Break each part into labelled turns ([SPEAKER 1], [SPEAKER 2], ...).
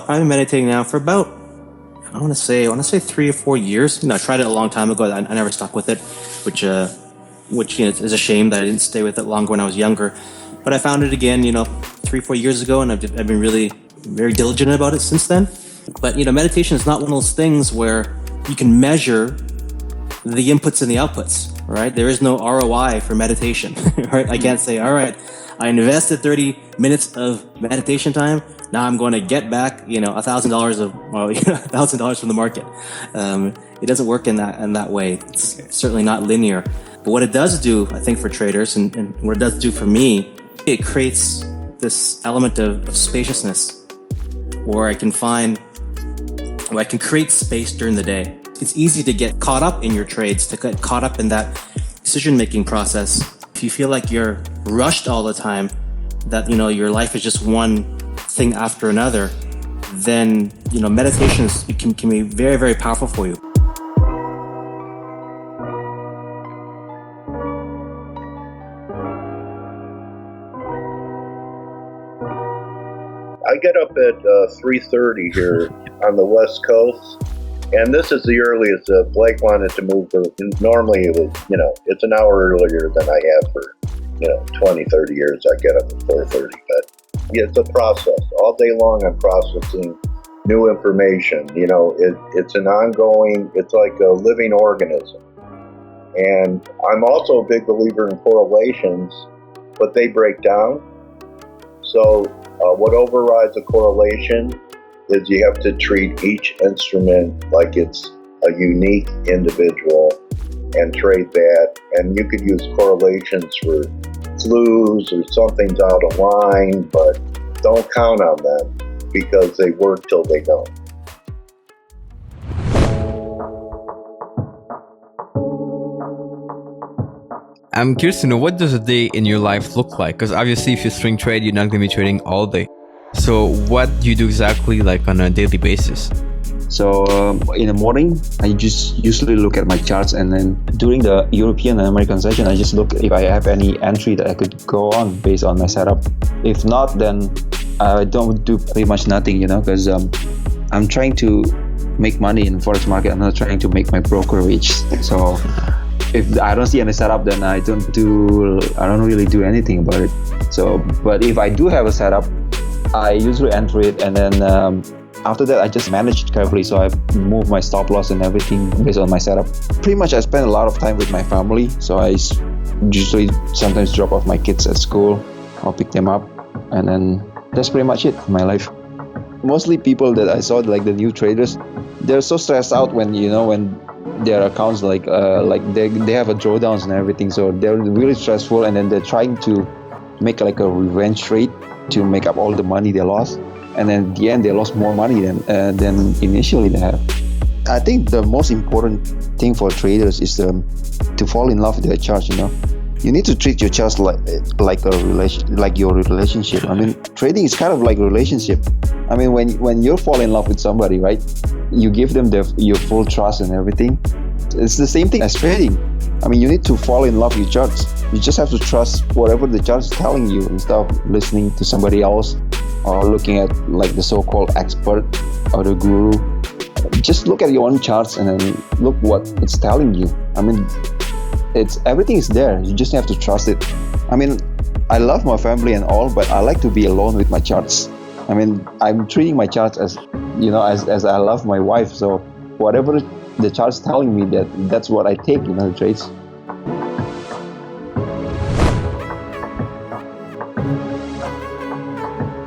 [SPEAKER 1] I've probably been meditating now for about, I want to say 3 or 4 years. I tried it a long time ago. I never stuck with it, which is a shame that I didn't stay with it longer when I was younger. But I found it again, 3, 4 years ago, and I've been really very diligent about it since then. But, meditation is not one of those things where you can measure the inputs and the outputs, right? There is no ROI for meditation, right? I can't say, all right, I invested 30 minutes of meditation time. Now I'm going to get back, $1,000 from the market. It doesn't work in that way. It's certainly not linear. But what it does do, I think, for traders, and what it does do for me, it creates this element of spaciousness where I can create space during the day. It's easy to get caught up in your trades, to get caught up in that decision-making process. If you feel like you're rushed all the time, that, your life is just one thing after another, then, meditation can be very, very powerful for you.
[SPEAKER 2] I get up at 3:30 here on the West Coast, and this is the earliest Blake wanted to move. Normally it was, it's an hour earlier than I have for, 20, 30 years. I get up at 4:30, but yeah, it's a process. All day long I'm processing new information. It's an ongoing, it's like a living organism. And I'm also a big believer in correlations, but they break down. So what overrides a correlation is you have to treat each instrument like it's a unique individual and trade that. And you could use correlations for flus or something's out of line, but don't count on them because they work till they don't.
[SPEAKER 3] I'm curious to know, what does a day in your life look like? Because obviously if you swing trade, you're not going to be trading all day. So what do you do exactly on a daily basis?
[SPEAKER 4] So in the morning, I just usually look at my charts, and then during the European and American session, I just look if I have any entry that I could go on based on my setup. If not, then I don't do pretty much nothing, because I'm trying to make money in the Forex market. I'm not trying to make my broker rich. So if I don't see any setup, then I don't really do anything about it. So, but if I do have a setup, I usually enter it, and then after that I just manage it carefully. So I move my stop loss and everything based on my setup. Pretty much I spend a lot of time with my family. So I usually sometimes drop off my kids at school. I'll pick them up, and then that's pretty much it in my life. Mostly people that I saw, like the new traders, they're so stressed out when their accounts they have a drawdowns and everything, so they're really stressful, and then they're trying to make like a revenge trade to make up all the money they lost, and then at the end they lost more money than initially they have. I think the most important thing for traders is to fall in love with their charts. You need to treat your charts like your relationship. I mean, trading is kind of like a relationship. I mean, when you fall in love with somebody, right? You give them your full trust and everything. It's the same thing as trading. I mean, you need to fall in love with your charts. You just have to trust whatever the chart is telling you instead of listening to somebody else or looking at like the so-called expert or the guru. Just look at your own charts and then look what it's telling you. I mean, everything is there. You just have to trust it. I mean, I love my family and all, but I like to be alone with my charts. I mean, I'm treating my charts as I love my wife. So whatever the chart's telling me, that's what I take in the trades.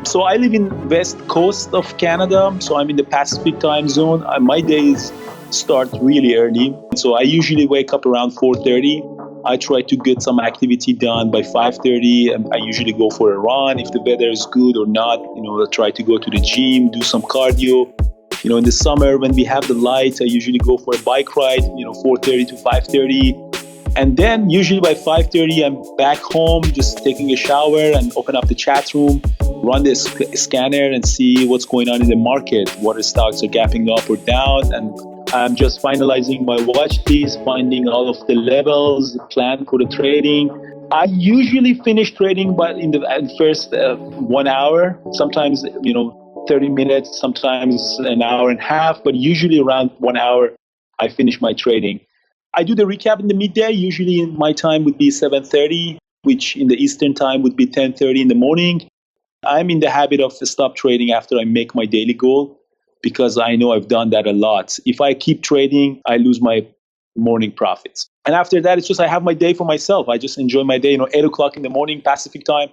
[SPEAKER 5] So I live in west coast of Canada, so I'm in the Pacific time zone. My days start really early. So I usually wake up around 4:30. I try to get some activity done by 5:30. I usually go for a run if the weather is good or not. I try to go to the gym, do some cardio. In the summer when we have the lights, I usually go for a bike ride, 4:30 to 5:30. And then usually by 5:30, I'm back home, just taking a shower and open up the chat room, run the scanner and see what's going on in the market, what the stocks are gapping up or down. And I'm just finalizing my watch list, finding all of the levels, plan for the trading. I usually finish trading but in the first 1 hour. Sometimes, 30 minutes, sometimes an hour and a half, but usually around 1 hour, I finish my trading. I do the recap in the midday. Usually my time would be 7:30, which in the Eastern time would be 10:30 in the morning. I'm in the habit of stop trading after I make my daily goal because I know I've done that a lot. If I keep trading, I lose my morning profits. And after that, it's just I have my day for myself. I just enjoy my day, 8 o'clock in the morning, Pacific time.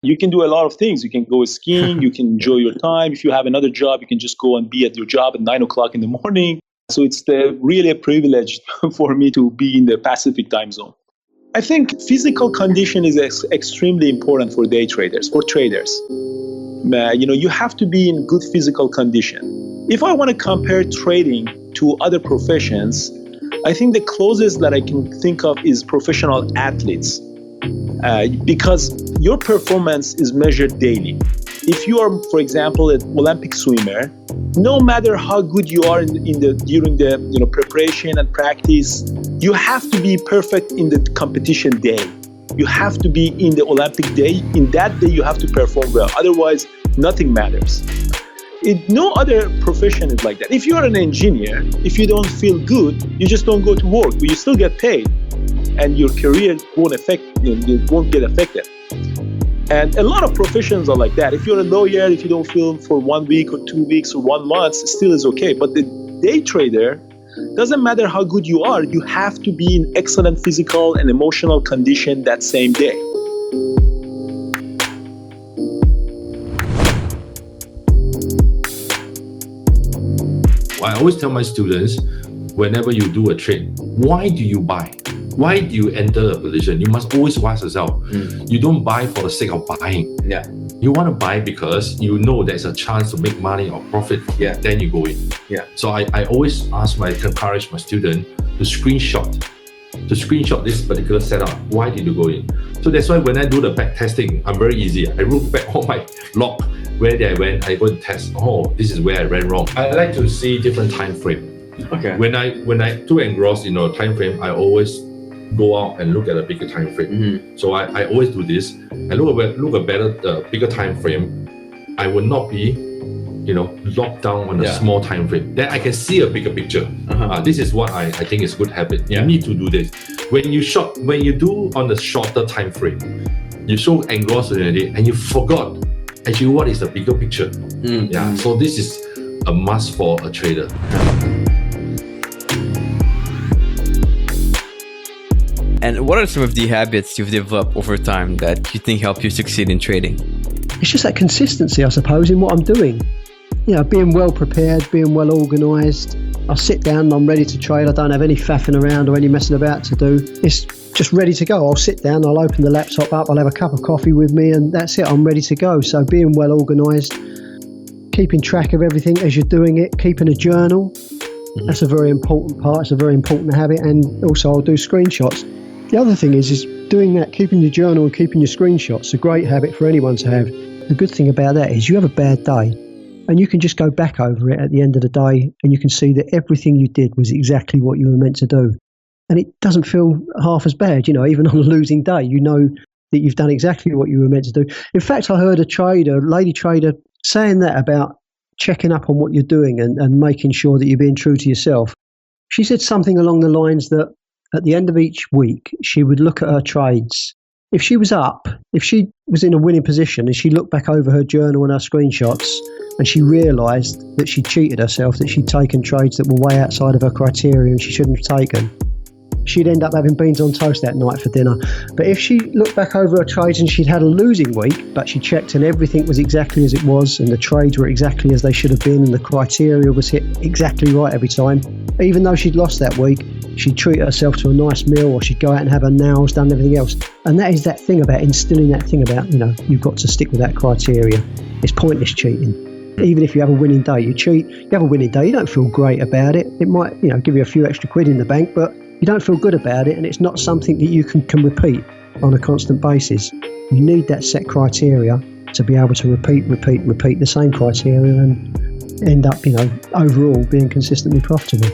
[SPEAKER 5] You can do a lot of things. You can go skiing. You can enjoy your time. If you have another job, you can just go and be at your job at 9 o'clock in the morning. So it's really a privilege for me to be in the Pacific time zone. I think physical condition is extremely important for day traders, for traders. You have to be in good physical condition. If I want to compare trading to other professions, I think the closest that I can think of is professional athletes. Because your performance is measured daily. If you are, for example, an Olympic swimmer, no matter how good you are during the preparation and practice, you have to be perfect in the competition day. You have to be in the Olympic day. In that day, you have to perform well. Otherwise, nothing matters. No other profession is like that. If you are an engineer, if you don't feel good, you just don't go to work, but you still get paid, and your career won't get affected. And a lot of professions are like that. If you're a lawyer, if you don't feel for 1 week or 2 weeks or 1 month, it still is okay. But the day trader, doesn't matter how good you are, you have to be in excellent physical and emotional condition that same day.
[SPEAKER 6] I always tell my students, whenever you do a trade, why do you buy? Why do you enter a position? You must always ask yourself, you don't buy for the sake of buying.
[SPEAKER 3] Yeah.
[SPEAKER 6] You want to buy because you know there's a chance to make money or profit.
[SPEAKER 3] Yeah.
[SPEAKER 6] Then you go in.
[SPEAKER 3] Yeah.
[SPEAKER 6] So I always encourage my student to screenshot this particular setup. Why did you go in? So that's why when I do the back testing, I'm very easy. I look back all my log, where I went, I go and test. Oh, this is where I went wrong. I like to see different time frame.
[SPEAKER 3] Okay.
[SPEAKER 6] When I too engrossed in time frame, I always go out and look at a bigger time frame.
[SPEAKER 3] Mm-hmm.
[SPEAKER 6] So I always do this. I look at bigger time frame. I will not be, locked down on a small time frame. Then I can see a bigger picture. This is what I think is good habit.
[SPEAKER 3] Yeah.
[SPEAKER 6] You need to do this. When you do on the shorter time frame, you so engrossed in it and you forgot actually what is the bigger picture.
[SPEAKER 3] Mm-hmm.
[SPEAKER 6] Yeah. So this is a must for a trader.
[SPEAKER 3] And what are some of the habits you've developed over time that you think help you succeed in trading?
[SPEAKER 7] It's just that consistency, I suppose, in what I'm doing. Being well prepared, being well organised. I sit down and I'm ready to trade. I don't have any faffing around or any messing about to do. It's just ready to go. I'll sit down, I'll open the laptop up, I'll have a cup of coffee with me, and that's it. I'm ready to go. So being well organised, keeping track of everything as you're doing it, keeping a journal. Mm-hmm. That's a very important part. It's a very important habit. And also I'll do screenshots. The other thing is doing that, keeping your journal and keeping your screenshots, a great habit for anyone to have. The good thing about that is you have a bad day and you can just go back over it at the end of the day and you can see that everything you did was exactly what you were meant to do. And it doesn't feel half as bad, even on a losing day, you know that you've done exactly what you were meant to do. In fact, I heard a lady trader, saying that about checking up on what you're doing and making sure that you're being true to yourself. She said something along the lines that at the end of each week, she would look at her trades. If she was up, if she was in a winning position and she looked back over her journal and her screenshots and she realised that she'd cheated herself, that she'd taken trades that were way outside of her criteria and she shouldn't have taken, she'd end up having beans on toast that night for dinner. But if she looked back over her trades and she'd had a losing week, but she checked and everything was exactly as it was and the trades were exactly as they should have been and the criteria was hit exactly right every time, even though she'd lost that week, she'd treat herself to a nice meal or she'd go out and have her nails done and everything else. And that is that thing about instilling that thing about, you've got to stick with that criteria. It's pointless cheating. Even if you have a winning day, you cheat, you have a winning day, you don't feel great about it. It might, give you a few extra quid in the bank, but you don't feel good about it and it's not something that you can repeat on a constant basis. You need that set criteria to be able to repeat the same criteria and end up, overall being consistently profitable.